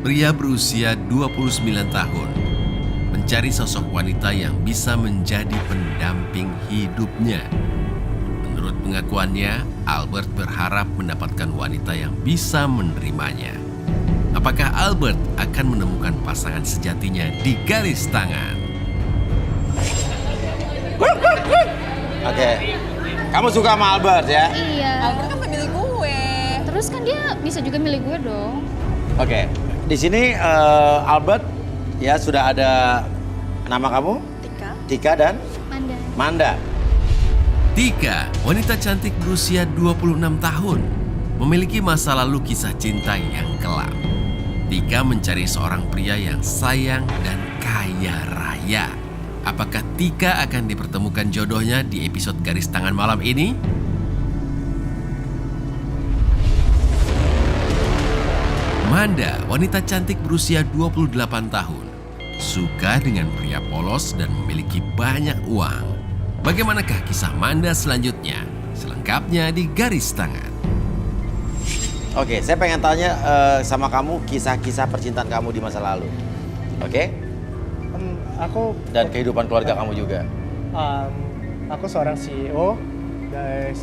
Pria berusia 29 tahun mencari sosok wanita yang bisa menjadi pendamping hidupnya. Menurut pengakuannya, Albert berharap mendapatkan wanita yang bisa menerimanya. Apakah Albert akan menemukan pasangan sejatinya di Garis Tangan? Oke. Kamu suka sama Albert ya? Iya. Albert kan pemilik gue. Terus kan dia bisa juga milih gue dong. Oke. Di sini Albert ya sudah ada nama kamu? Tika. Tika dan Manda. Manda. Tika, wanita cantik berusia 26 tahun, memiliki masa lalu kisah cinta yang kelam. Tika mencari seorang pria yang sayang dan kaya raya. Apakah Tika akan dipertemukan jodohnya di episode Garis Tangan malam ini? Manda, wanita cantik berusia 28 tahun, suka dengan pria polos dan memiliki banyak uang. Bagaimanakah kisah Manda selanjutnya? Selengkapnya di Garis Tangan. Oke, saya pengen tanya sama kamu kisah-kisah percintaan kamu di masa lalu. Oke? Dan kehidupan keluarga kamu juga. Aku seorang CEO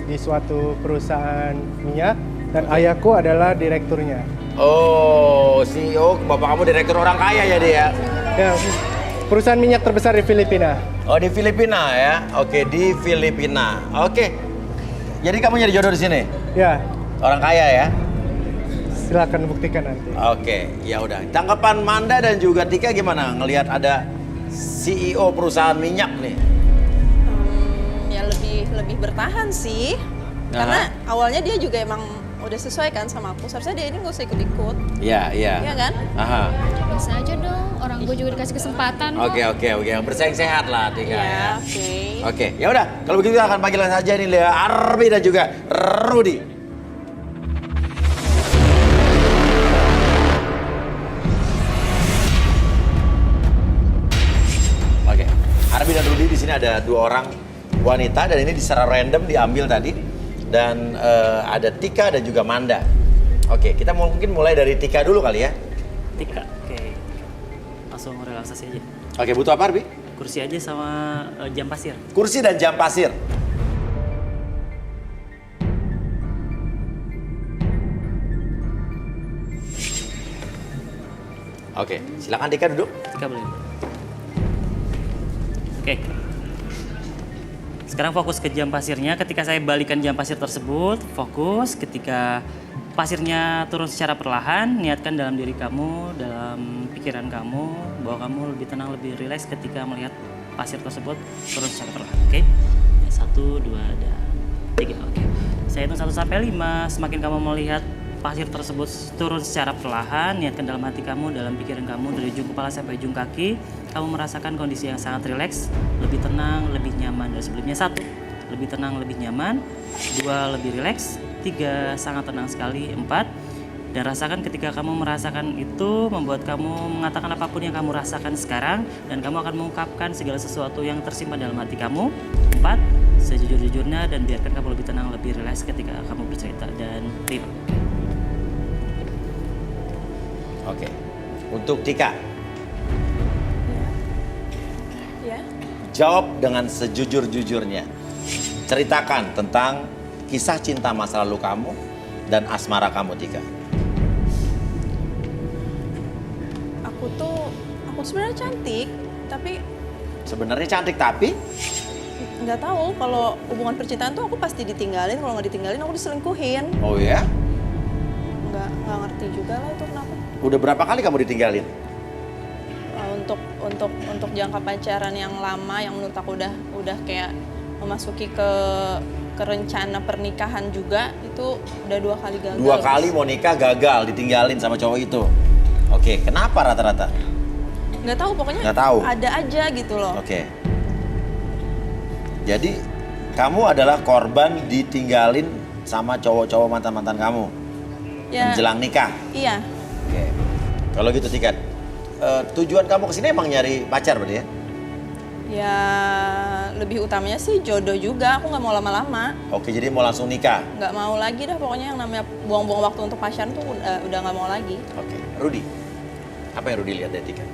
di suatu perusahaan minyak dan ayahku adalah direkturnya. Oh, CEO, bapak kamu direktur orang kaya ya dia? Ya, perusahaan minyak terbesar di Filipina. Oh, di Filipina ya? Oke, di Filipina. Oke. Jadi kamu nyari jodoh di sini? Ya, Orang kaya ya? silakan buktikan nanti. Oke, ya udah. Tanggapan Manda dan juga Tika gimana ngelihat ada CEO perusahaan minyak nih? Ya lebih bertahan sih. Karena awalnya dia juga emang udah sesuai kan sama aku. Seharusnya dia ini nggak usah ikut-ikut. Iya, iya. Iya kan? Aha. Bisa aja dong, orang gue juga dikasih kesempatan kok. Oke. Bersaing sehat lah Tika ya. Iya, oke. Oke, ya udah. Kalau begitu akan panggilan saja nih Lea Arbi dan juga Rudy. Oke, Arbi dan Rudy di sini ada dua orang wanita dan ini secara random diambil tadi dan ada Tika dan juga Manda. Oke, kita mungkin mulai dari Tika dulu kali ya. Tika, oke. Langsung relaksasi aja. Oke, butuh apa Arbi? Kursi aja sama jam pasir. Kursi dan jam pasir. Oke, silakan Tika duduk. Tika boleh. Oke. Sekarang fokus ke jam pasirnya. Ketika saya balikan jam pasir tersebut, fokus. Ketika pasirnya turun secara perlahan, niatkan dalam diri kamu, dalam pikiran kamu, bahwa kamu lebih tenang, lebih rileks ketika melihat pasir tersebut turun secara perlahan. Oke? 1, 2, dan 3. Oke. Saya hitung 1 sampai 5. Semakin kamu melihat pasir tersebut turun secara perlahan, niatkan dalam hati kamu, dalam pikiran kamu, dari ujung kepala sampai ujung kaki, kamu merasakan kondisi yang sangat rileks, lebih tenang, lebih nyaman dari sebelumnya. 1, lebih tenang, lebih nyaman. 2, lebih rileks. 3, sangat tenang sekali. 4, dan rasakan ketika kamu merasakan itu, membuat kamu mengatakan apapun yang kamu rasakan sekarang, dan kamu akan mengungkapkan segala sesuatu yang tersimpan dalam hati kamu. 4, sejujur-jujurnya, dan biarkan kamu lebih tenang, lebih rileks ketika kamu bercerita. Dan 5. Oke, untuk Tika, Ya. jawab dengan sejujur-jujurnya. Ceritakan tentang kisah cinta masa lalu kamu dan asmara kamu, Tika. Aku sebenarnya cantik, tapi Sebenarnya cantik tapi nggak tahu kalau hubungan percintaan tuh aku pasti ditinggalin. Kalau nggak ditinggalin aku diselingkuhin. oh ya, Nggak ngerti juga lah itu kenapa. udah berapa kali kamu ditinggalin? Untuk jangka pacaran yang lama, yang menurut aku udah kayak memasuki ke rencana pernikahan juga, itu udah 2 kali gagal. 2 kali mau nikah gagal, ditinggalin sama cowok itu. Oke, kenapa rata-rata? Nggak tahu, pokoknya Nggak tahu. ada aja gitu loh. Oke. Jadi kamu adalah korban ditinggalin sama cowok-cowok mantan-mantan kamu Ya, menjelang nikah. iya. Oke. Kalau gitu Tika, tujuan kamu kesini emang nyari pacar berarti ya? Ya lebih utamanya sih jodoh juga. Aku nggak mau lama-lama. Oke, jadi mau langsung nikah. Nggak mau lagi dah, pokoknya yang namanya buang-buang waktu untuk pacaran tuh udah nggak mau lagi. Oke, Rudy. Apa yang Rudy lihat dari Tika?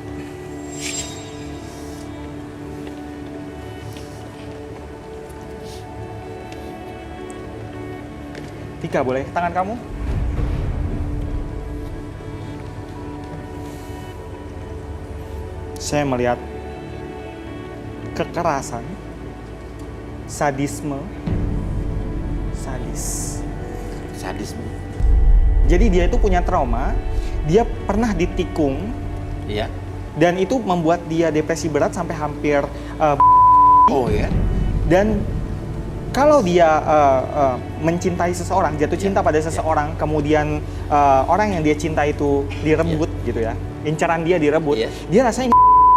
Tika, boleh tangan kamu? Saya melihat kekerasan, sadisme, Sadisme. Jadi dia itu punya trauma, dia pernah ditikung, Iya. dan itu membuat dia depresi berat sampai hampir Oh ya. dan kalau dia mencintai seseorang, jatuh cinta pada seseorang, kemudian orang yang dia cinta itu direbut gitu ya, incaran dia direbut, Iya. dia rasanya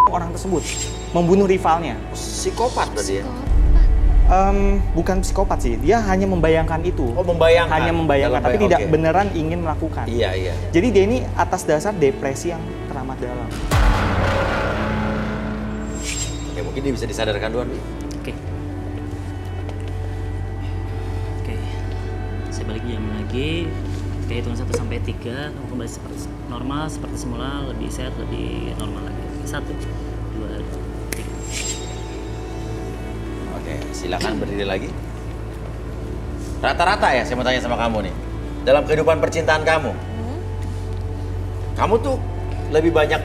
orang tersebut membunuh rivalnya. Psikopat berarti ya. Bukan psikopat sih, dia hanya membayangkan itu. Oh, membayangkan. Hanya membayangkan, Dalam tapi bayang- tidak oke. beneran ingin melakukan. Iya, iya. Jadi dia ini atas dasar depresi yang teramat dalam. Ya mungkin dia bisa disadarkan duluan. Oke. Oke. Saya balik jam lagi. Oke, hitungan 1 sampai 3, kamu kembali seperti normal, seperti semula, lebih sehat, lebih normal lagi. 1, 2, 3. Oke, silakan berdiri lagi. Rata-rata ya, saya mau tanya sama kamu nih. Dalam kehidupan percintaan kamu, kamu tuh lebih banyak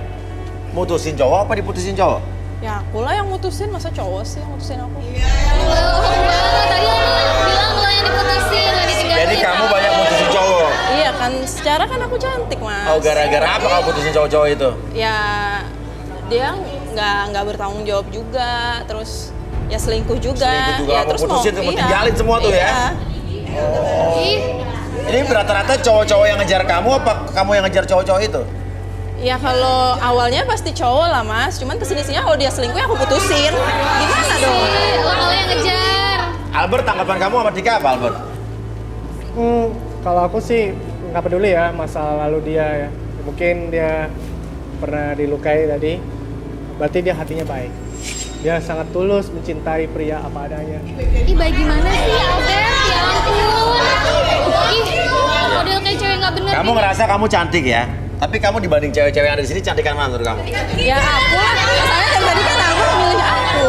mutusin cowok apa diputusin cowok? Ya aku lah yang mutusin, masa cowok sih yang mutusin aku? Tadi lu bilang lo yang diputusin, lo ditinggalin. Jadi kamu banyak mutusin cowok. Iya kan, secara kan aku cantik mas. Oh, gara-gara apa kamu putusin cowok-cowok itu? Ya dia nggak bertanggung jawab juga, terus ya selingkuh juga. Selingkuh juga, Ya, kamu terus putusin, mau- kamu tinggalin semua tuh ya? Ih, Ini rata-rata cowok-cowok yang ngejar kamu apa kamu yang ngejar cowok-cowok itu? Ya kalau awalnya pasti cowok lah mas, cuman kesini-sini kalau dia selingkuh ya aku putusin. Gimana dong? lo yang ngejar. Albert, tanggapan kamu sama Tika apa Albert? Kalau aku sih nggak peduli ya masa lalu dia ya. Mungkin dia pernah dilukai tadi, berarti dia hatinya baik. Dia sangat tulus mencintai pria apa adanya. Ih, baik gimana sih, Albert? Ya ampun. Ih, model kayak cewek nggak bener. Kamu ngerasa kamu cantik ya? Tapi kamu dibanding cewek-cewek yang ada di sini cantikan mana menurut kamu? Ya aku lah, soalnya dari tadi kan aku milih aku.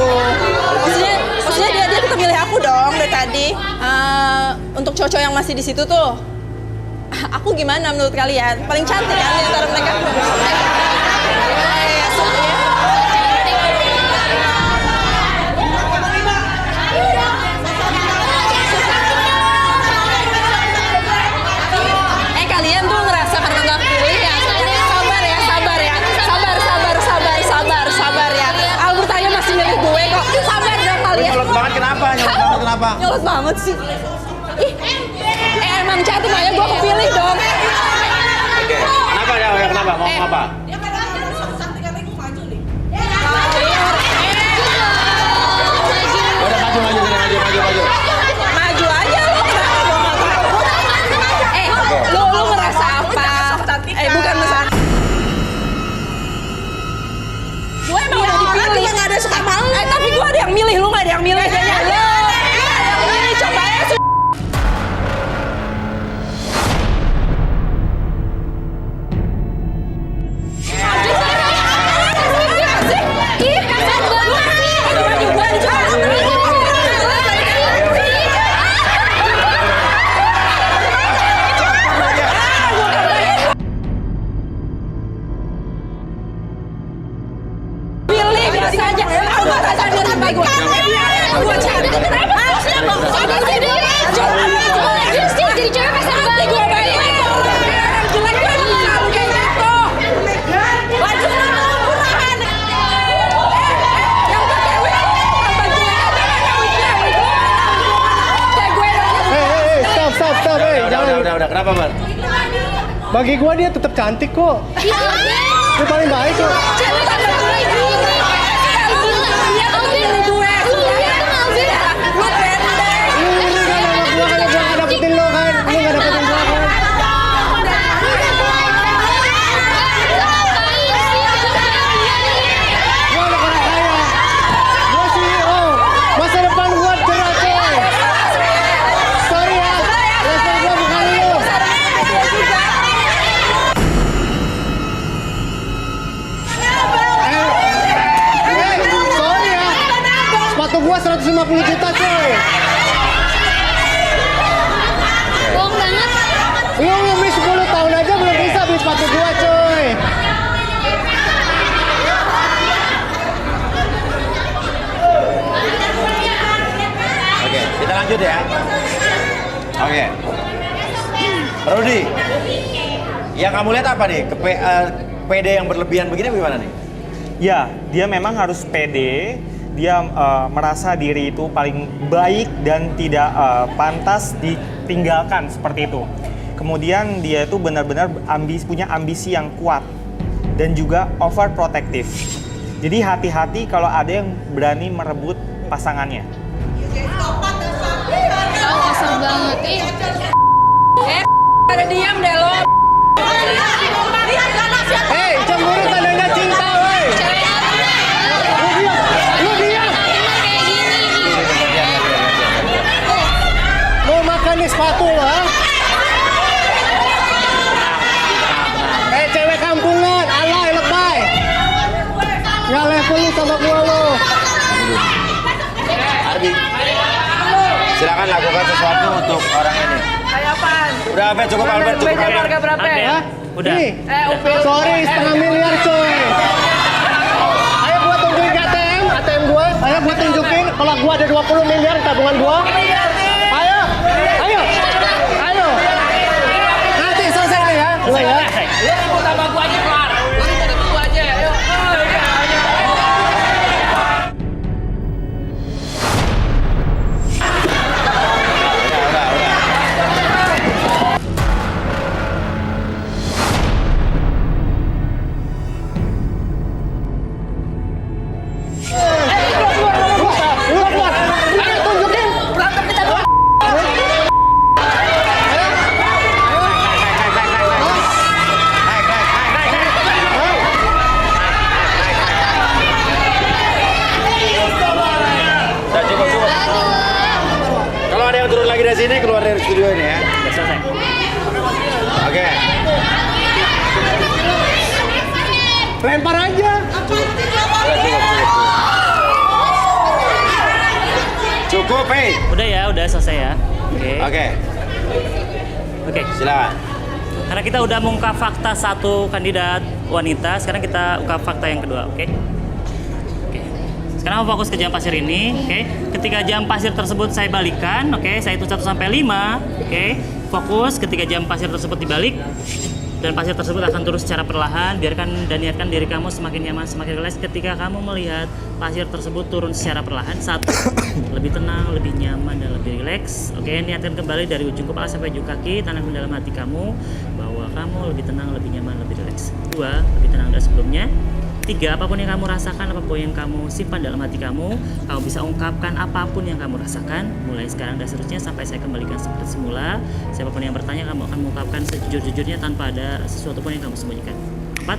Maksudnya dia tetap milih aku dong dari tadi. Untuk cowok-cowok yang masih di situ tuh, aku gimana menurut kalian? Paling cantik kan di antara mereka? Kalian tuh ngerasa karena nggak pilih ya? Sabar ya, sabar ya. Sabar ya. Albert aja masih milih gue kok. Sabar dong kalian. Nyolot banget kenapa? Nyolot banget kenapa? Nyolot banget sih. Ih, emang cantik aja gue kepilih dong. Oke, kenapa ya? Kenapa? Mau apa? Udah maju. Maju aja lo, kenapa gue nggak takut? Lo ngerasa apa? Bukan masalah. Gue emang udah dipilih. Nggak ada suka malu. Tapi gue ada yang milih, lu nggak ada yang milih kayaknya. Lo ada yang milih, coba ya. Pilih biasa aja. Aku gak rasa dia sampai gue. Gue cantik. Jadi cewek pasar baru. Gue baik. Jelek gue selalu kayak gitu. Baju murahan. Yang pakai wig. Yang baju kayak gue dong. Stop, jangan. Udah. Kenapa, Bar? Bagi gua dia tetap cantik kok. Iya, Albert. Dia paling baik kok. Cewek kan gue gila. Dia tuh milih gue. Gue pendek. Gua kan gak dapetin lo kan. Lu gak dapetin gua kan. Gua anak orang kaya. Gua CEO. Masa depan gua cerah coy. Sorry ya. Level gua bukan lu. 150 juta coy. Bohong banget. Lu beli 10 tahun aja belum bisa beli sepatu gua coy. Oke, kita lanjut ya. Oke. Rudy, yang kamu lihat apa nih? PD yang berlebihan begini gimana nih? Ya, dia memang harus pede. Dia merasa diri itu paling baik dan tidak pantas ditinggalkan seperti itu. Kemudian dia itu benar-benar punya ambisi yang kuat dan juga overprotective. Jadi hati-hati kalau ada yang berani merebut pasangannya. Oh, kasar banget. Pada diam deh lo. Hei, cemburu tandanya cinta, woi. Lu diam. Kayak gini. Mau makan nih sepatu lo, ha? Cewek kampungan, alay, lebay. Nggak level lu sama gua lo. Arbi, silakan lakukan sesuatu untuk orang ini. Kayak apaan? Udah, Albert, cukup Albert, cukup Albert. Harga berapa ya? Hah? Udah. Nih, Udah. sorry, 1,5 miliar coy. Ayo gua tunjukin ke ATM gua. Ayo gua tunjukin kalau gua ada 20 miliar tabungan gua. Ayo. Nanti selesai nih ya. Gua ya. Lu keluar. Ayo tunjukin. Berantem kita dulu. Udah, cukup. Kalau ada yang turun lagi dari sini, keluar dari studio ini ya. Udah selesai. Oke. Lempar aja. Cukup, hei. Udah ya, udah selesai ya. Oke. Oke, Oke. silakan. Karena kita udah mengungkap fakta satu kandidat wanita, sekarang kita ungkap fakta yang kedua, oke? Oke. Sekarang fokus ke jam pasir ini, oke? Ketika jam pasir tersebut saya balikan, oke? Saya hitung 1 sampai 5, oke? Fokus ketika jam pasir tersebut dibalik dan pasir tersebut akan turun secara perlahan. Biarkan dan niatkan diri kamu semakin nyaman, semakin rileks ketika kamu melihat pasir tersebut turun secara perlahan. 1. Lebih tenang, lebih nyaman dan lebih rileks. Oke, niatkan kembali dari ujung kepala sampai ujung kaki. Tanamkan dalam hati kamu bahwa kamu lebih tenang, lebih nyaman, lebih rileks. 2. Lebih tenang dari sebelumnya. 3. Apapun yang kamu rasakan, apapun yang kamu simpan dalam hati kamu bisa ungkapkan apapun yang kamu rasakan mulai sekarang dan seterusnya sampai saya kembalikan seperti semula. Siapapun yang bertanya, kamu akan mengungkapkan sejujur-jujurnya tanpa ada sesuatu pun yang kamu sembunyikan. 4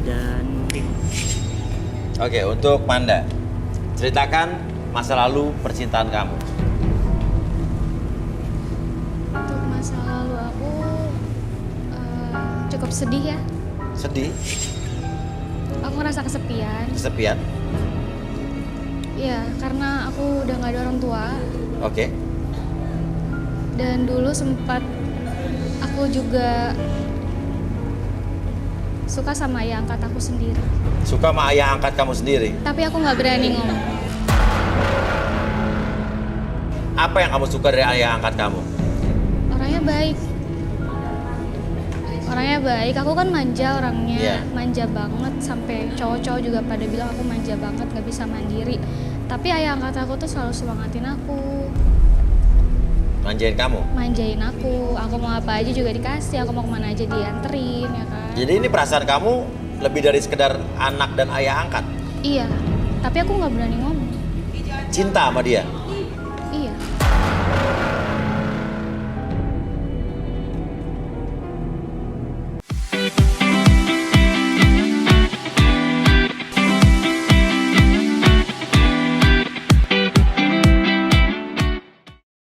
dan 5. Oke, untuk Manda, ceritakan masa lalu percintaan kamu. Untuk masa lalu aku cukup sedih ya. Sedih, Aku ngerasa kesepian. kesepian. Ya, karena aku udah gak ada orang tua. Oke. Dan dulu sempat aku juga suka sama ayah angkat aku sendiri. Suka sama ayah angkat kamu sendiri. Tapi aku nggak berani ngomong. Apa yang kamu suka dari ayah angkat kamu? Orangnya baik. Orangnya baik. Aku kan manja orangnya. Iya. Manja banget. Sampai cowok-cowok juga pada bilang aku manja banget, nggak bisa mandiri. Tapi ayah angkat aku tuh selalu semangatin aku. Manjain kamu? Manjain aku. Aku mau apa aja juga dikasih. Aku mau kemana aja dianterin, ya kan? Jadi ini perasaan kamu lebih dari sekedar anak dan ayah angkat? Iya. Tapi aku nggak berani ngomong. Cinta sama dia?